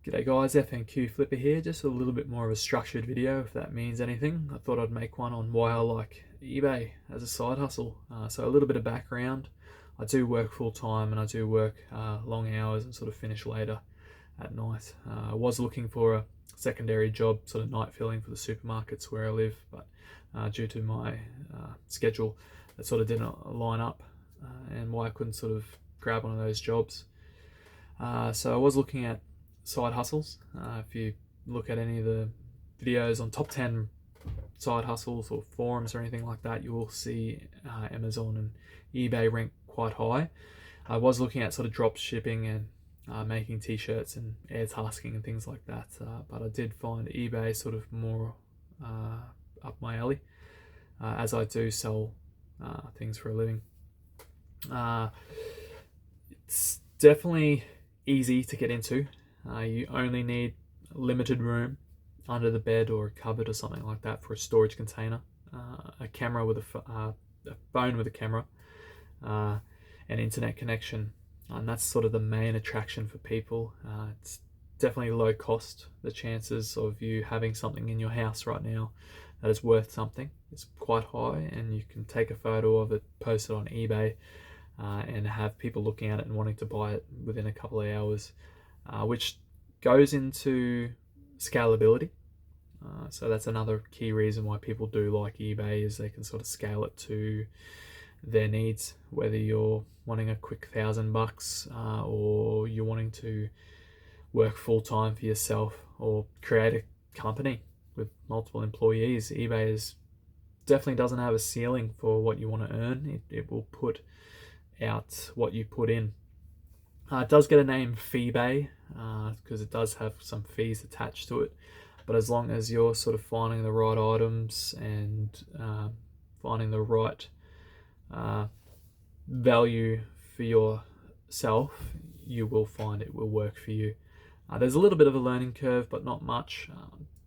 G'day guys, FNQ Flipper here, just a little bit more of a structured video if that means anything. I thought I'd make one on why I like eBay as a side hustle. So a little bit of background. I do work full time and I do work long hours and sort of finish later at night. I was looking for a secondary job, sort of night filling for the supermarkets where I live, but due to my schedule, that sort of didn't line up and why I couldn't sort of grab one of those jobs. So I was looking at side hustles. If you look at any of the videos on top 10 side hustles or forums or anything like that, you will see Amazon and eBay rank quite high. I was looking at sort of drop shipping and making t-shirts and air tasking and things like that, but I did find eBay sort of more up my alley, as I do sell things for a living. It's definitely easy to get into. You only need limited room under the bed or a cupboard or something like that for a storage container, a camera with a phone with a camera, an internet connection, and that's sort of the main attraction for people. It's definitely low cost. The chances of you having something in your house right now that is worth something is quite high, and you can take a photo of it, post it on eBay, and have people looking at it and wanting to buy it within a couple of hours, which goes into scalability. So that's another key reason why people do like eBay, is they can sort of scale it to their needs, whether you're wanting a quick $1,000 or you're wanting to work full-time for yourself or create a company with multiple employees. eBay definitely doesn't have a ceiling for what you want to earn. It will put out what you put in. It does get a name FeeBay because it does have some fees attached to it, but as long as you're sort of finding the right items and finding the right value for yourself, you will find it will work for you. There's a little bit of a learning curve, but not much.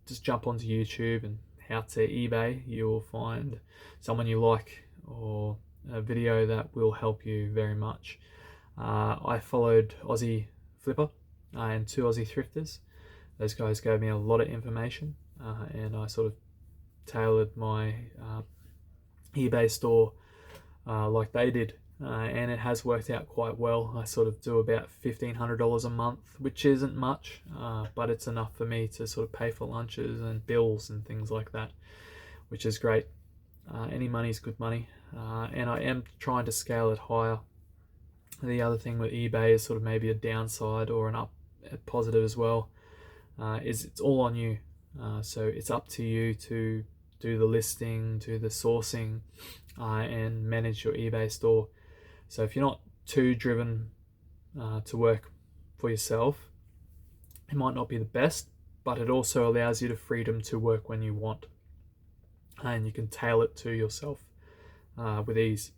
Just jump onto YouTube and how to eBay. You will find someone you like or a video that will help you very much. I followed Aussie Flipper and two Aussie thrifters. Those guys gave me a lot of information, and I sort of tailored my eBay store like they did, and it has worked out quite well. I sort of do about $1,500 a month, which isn't much, but it's enough for me to sort of pay for lunches and bills and things like that, which is great. Any money is good money, and I am trying to scale it higher. The other thing with eBay is sort of maybe a downside or a positive as well, is it's all on you. So it's up to you to do the listing, do the sourcing, and manage your eBay store. So if you're not too driven to work for yourself, it might not be the best, but it also allows you the freedom to work when you want, and you can tailor it to yourself with ease.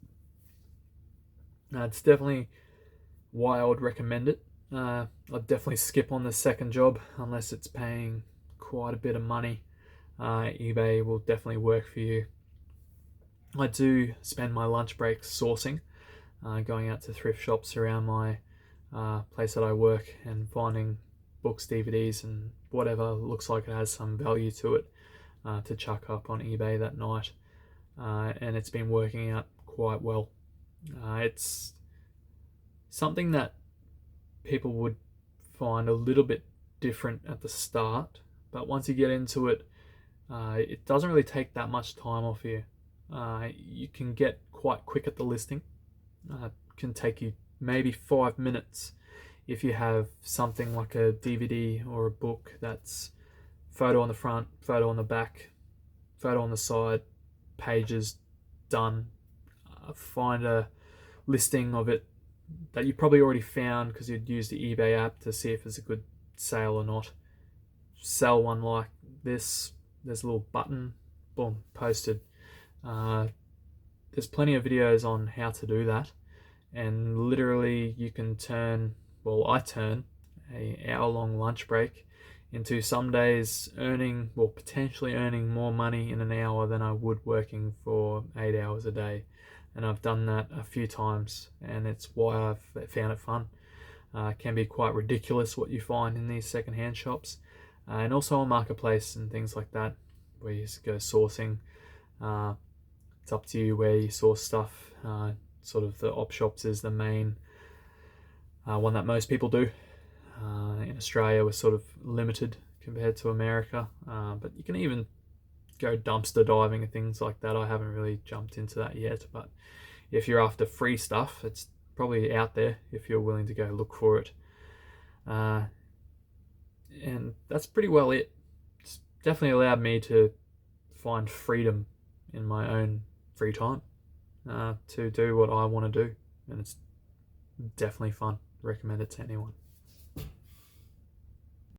It's definitely why I would recommend it. I'd definitely skip on the second job unless it's paying quite a bit of money. eBay will definitely work for you. I do spend my lunch breaks sourcing, going out to thrift shops around my place that I work and finding books, DVDs, and whatever looks like it has some value to it to chuck up on eBay that night. And it's been working out quite well. It's something that people would find a little bit different at the start, but once you get into it, it doesn't really take that much time off you. You can get quite quick at the listing. It can take you maybe 5 minutes if you have something like a DVD or a book that's photo on the front, photo on the back, photo on the side, pages done. Find a listing of it that you probably already found because you'd use the eBay app to see if it's a good sale or not. Sell one like this. There's a little button, boom, posted. There's plenty of videos on how to do that, and literally you can I turn a hour-long lunch break into some days potentially earning more money in an hour than I would working for 8 hours a day. And I've done that a few times, and it's why I've found it fun. Can be quite ridiculous what you find in these secondhand shops, and also on Marketplace and things like that, where you just go sourcing. It's up to you where you source stuff. Sort of the op shops is the main one that most people do. In Australia, we're sort of limited compared to America, but you can even go dumpster diving and things like that. I haven't really jumped into that yet, but if you're after free stuff, it's probably out there if you're willing to go look for it. And that's pretty well it. It's definitely allowed me to find freedom in my own free time, to do what I want to do, and it's definitely fun. Recommend it to anyone.